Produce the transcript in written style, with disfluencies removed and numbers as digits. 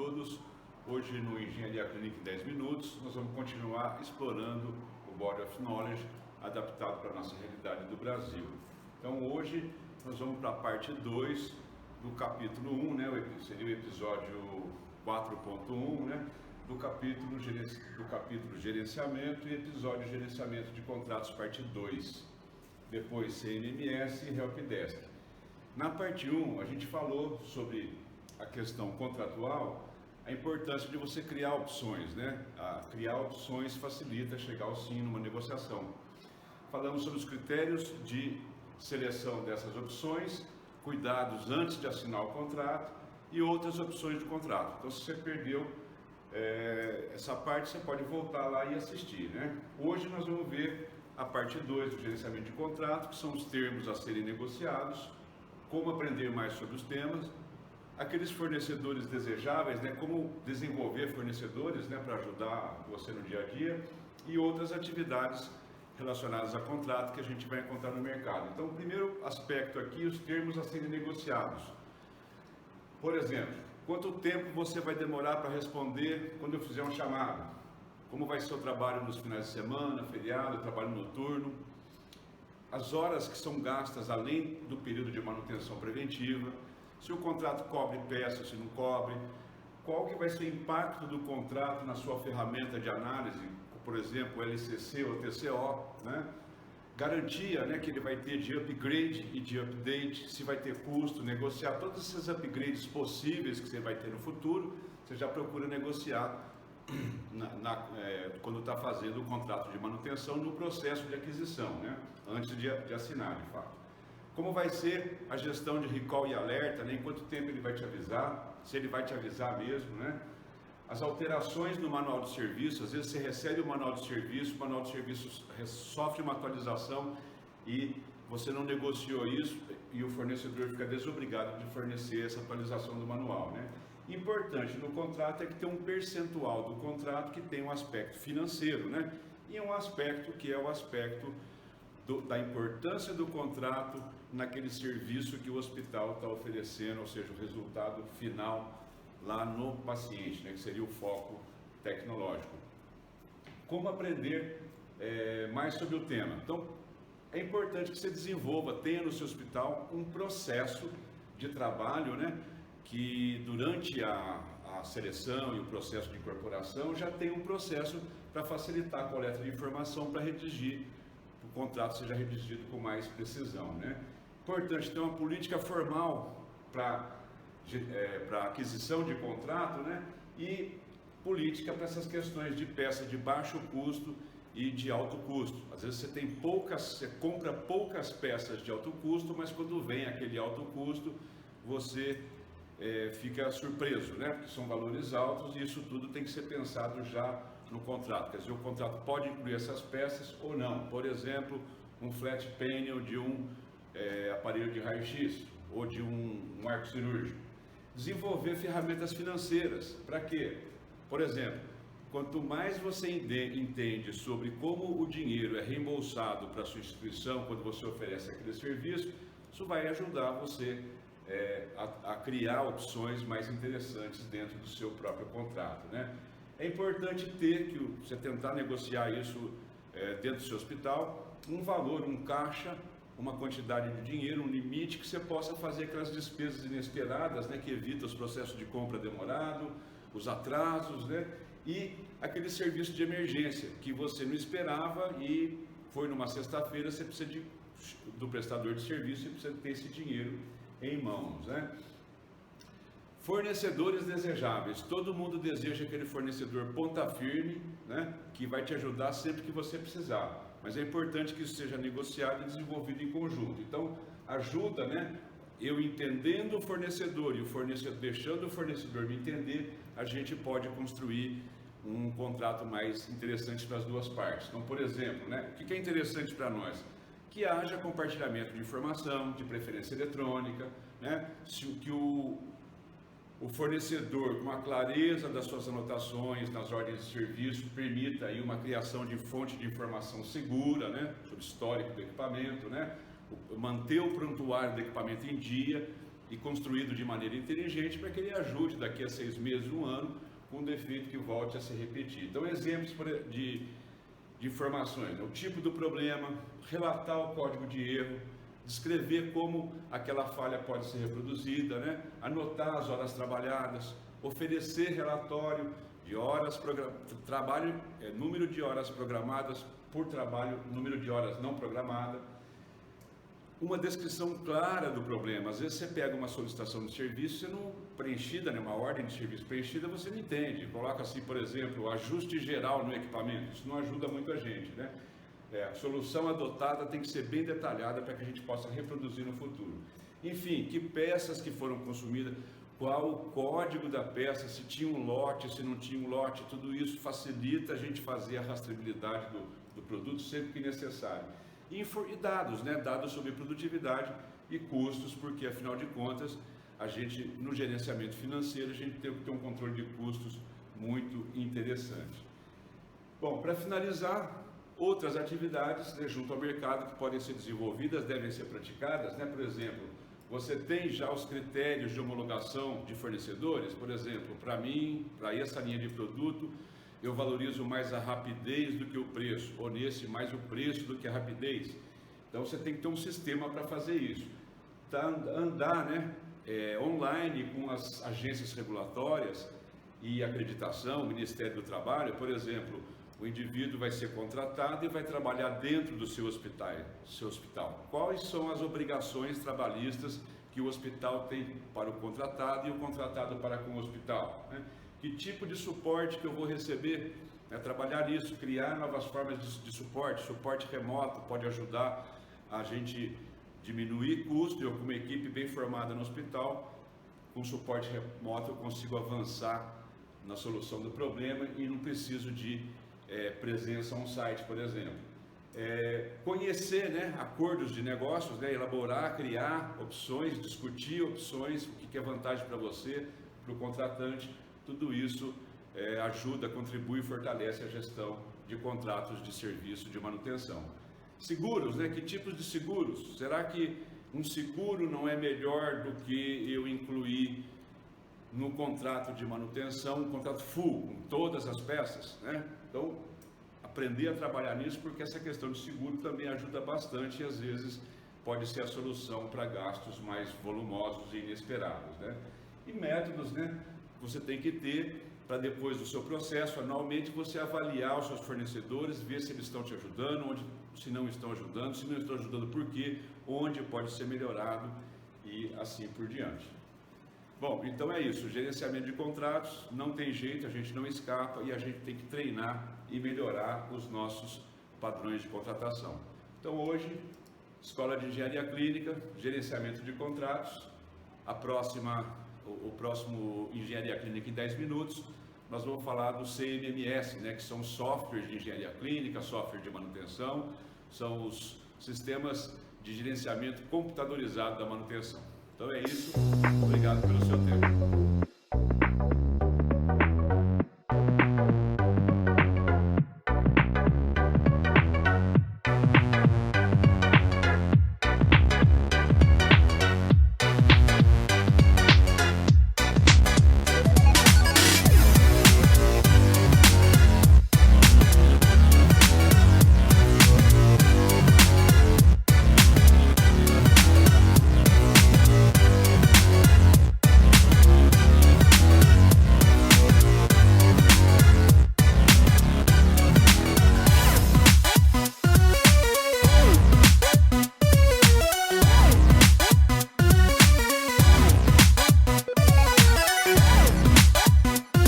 todos. Hoje no Engenharia Clínica em 10 minutos nós vamos continuar explorando o Body of Knowledge adaptado para a nossa realidade do Brasil. Então hoje nós vamos para a parte 2 do capítulo 1, né? Seria o episódio 4.1, né? do capítulo Gerenciamento e episódio Gerenciamento de Contratos, parte 2. Depois CMMS e Helpdesk. Na parte 1 a gente falou sobre a questão contratual, a importância de você criar opções, né? Criar opções facilita chegar ao sim numa negociação. Falamos sobre os critérios de seleção dessas opções, cuidados antes de assinar o contrato e outras opções de contrato. Então, se você perdeu essa parte, você pode voltar lá e assistir, né? Hoje nós vamos ver a parte 2 do gerenciamento de contrato, que são os termos a serem negociados, como aprender mais sobre os temas, aqueles fornecedores desejáveis, né? Como desenvolver fornecedores, né? Para ajudar você no dia a dia, e outras atividades relacionadas a contrato que a gente vai encontrar no mercado. Então, o primeiro aspecto aqui, os termos a serem negociados. Por exemplo, quanto tempo você vai demorar para responder quando eu fizer um chamado? Como vai ser o trabalho nos finais de semana, feriado, trabalho noturno? As horas que são gastas além do período de manutenção preventiva? Se o contrato cobre peças, se não cobre? Qual que vai ser o impacto do contrato na sua ferramenta de análise? Por exemplo, LCC ou TCO, né? Garantia, né, que ele vai ter de upgrade e de update, se vai ter custo, negociar todos esses upgrades possíveis que você vai ter no futuro, você já procura negociar quando está fazendo o contrato de manutenção no processo de aquisição, né, antes de assinar, de fato. Como vai ser a gestão de recall e alerta, né, em quanto tempo ele vai te avisar, se ele vai te avisar mesmo, né? As alterações no manual de serviço, às vezes você recebe o manual de serviço sofre uma atualização e você não negociou isso e o fornecedor fica desobrigado de fornecer essa atualização do manual, né? Importante no contrato é que tem um percentual do contrato que tem um aspecto financeiro, né? E um aspecto que é o aspecto da importância do contrato naquele serviço que o hospital está oferecendo, ou seja, o resultado final lá no paciente, né, que seria o foco tecnológico. Como aprender mais sobre o tema? Então, é importante que você desenvolva, tenha no seu hospital um processo de trabalho, né, que durante a seleção e o processo de incorporação já tem um processo para facilitar a coleta de informação para redigir, o contrato seja redigido com mais precisão, né? Importante ter uma política formal para aquisição de contrato, né? E política para essas questões de peça de baixo custo e de alto custo. Às vezes você compra poucas peças de alto custo, mas quando vem aquele alto custo, você fica surpreso, né? Porque são valores altos e isso tudo tem que ser pensado já no contrato. Quer dizer, o contrato pode incluir essas peças ou não. Por exemplo, um flat panel de um aparelho de raio-x ou de um arco cirúrgico. Desenvolver ferramentas financeiras. Para quê? Por exemplo, quanto mais você entende sobre como o dinheiro é reembolsado para a sua instituição quando você oferece aquele serviço, isso vai ajudar você a criar opções mais interessantes dentro do seu próprio contrato, né? É importante você tentar negociar isso dentro do seu hospital, um valor, um caixa, uma quantidade de dinheiro, um limite que você possa fazer aquelas despesas inesperadas, né, que evita os processos de compra demorado, os atrasos, né, e aquele serviço de emergência que você não esperava e foi numa sexta-feira, você precisa do prestador de serviço e precisa ter esse dinheiro em mãos, né? Fornecedores desejáveis. Todo mundo deseja aquele fornecedor ponta firme, né, que vai te ajudar sempre que você precisar. Mas é importante que isso seja negociado e desenvolvido em conjunto. Então, ajuda, né? Eu entendendo o fornecedor e o fornecedor deixando o fornecedor me entender, a gente pode construir um contrato mais interessante para as duas partes. Então, por exemplo, né? O que é interessante para nós? Que haja compartilhamento de informação, de preferência eletrônica, né? Que o fornecedor, com a clareza das suas anotações nas ordens de serviço, permita aí uma criação de fonte de informação segura, né, sobre o histórico do equipamento, né, manter o prontuário do equipamento em dia, e construído de maneira inteligente para que ele ajude daqui a 6 meses, 1 ano, com um defeito que volte a se repetir. Então, exemplos de informações, né? O tipo do problema, relatar o código de erro, descrever como aquela falha pode ser reproduzida, né? Anotar as horas trabalhadas, oferecer relatório de horas trabalho, número de horas programadas por trabalho, número de horas não programadas, uma descrição clara do problema. Às vezes você pega uma solicitação de serviço, você não preenchida, né, uma ordem de serviço preenchida, você não entende. Coloca assim, por exemplo, ajuste geral no equipamento. Isso não ajuda muito a gente, né? A solução adotada tem que ser bem detalhada para que a gente possa reproduzir no futuro. Enfim, que peças que foram consumidas, qual o código da peça, se tinha um lote, se não tinha um lote, tudo isso facilita a gente fazer a rastreabilidade do produto sempre que necessário. E dados, né? Dados sobre produtividade e custos, porque afinal de contas, a gente, no gerenciamento financeiro, a gente tem que ter um controle de custos muito interessante. Bom, para finalizar, outras atividades, né, junto ao mercado que podem ser desenvolvidas, devem ser praticadas, né? Por exemplo, você tem já os critérios de homologação de fornecedores? Por exemplo, para mim, para essa linha de produto, eu valorizo mais a rapidez do que o preço, ou nesse, mais o preço do que a rapidez. Então você tem que ter um sistema para fazer isso. Andar, né, online com as agências regulatórias e acreditação, Ministério do Trabalho, por exemplo, o indivíduo vai ser contratado e vai trabalhar dentro do seu hospital. Quais são as obrigações trabalhistas que o hospital tem para o contratado e o contratado para com o hospital, né? Que tipo de suporte que eu vou receber? Trabalhar nisso, criar novas formas de suporte remoto pode ajudar a gente diminuir custo. Eu, com uma equipe bem formada no hospital, com suporte remoto eu consigo avançar na solução do problema e não preciso de presença on-site, por exemplo. Conhecer, né, acordos de negócios, né, elaborar, criar opções, discutir opções, o que é vantagem para você, para o contratante. Tudo isso ajuda, contribui e fortalece a gestão de contratos de serviço de manutenção. Seguros, né? Que tipos de seguros? Será que um seguro não é melhor do que eu incluir no contrato de manutenção, um contrato full, com todas as peças, né? Então, aprender a trabalhar nisso, porque essa questão de seguro também ajuda bastante e às vezes pode ser a solução para gastos mais volumosos e inesperados, né? E métodos, né? Você tem que ter para depois do seu processo, anualmente, você avaliar os seus fornecedores, ver se eles estão te ajudando, se não estão ajudando, por quê, onde pode ser melhorado e assim por diante. Bom, então é isso, gerenciamento de contratos, não tem jeito, a gente não escapa e a gente tem que treinar e melhorar os nossos padrões de contratação. Então hoje, Escola de Engenharia Clínica, gerenciamento de contratos, o próximo Engenharia Clínica em 10 minutos, nós vamos falar do CMMS, né, que são softwares de engenharia clínica, software de manutenção, são os sistemas de gerenciamento computadorizado da manutenção. Então é isso, obrigado pelo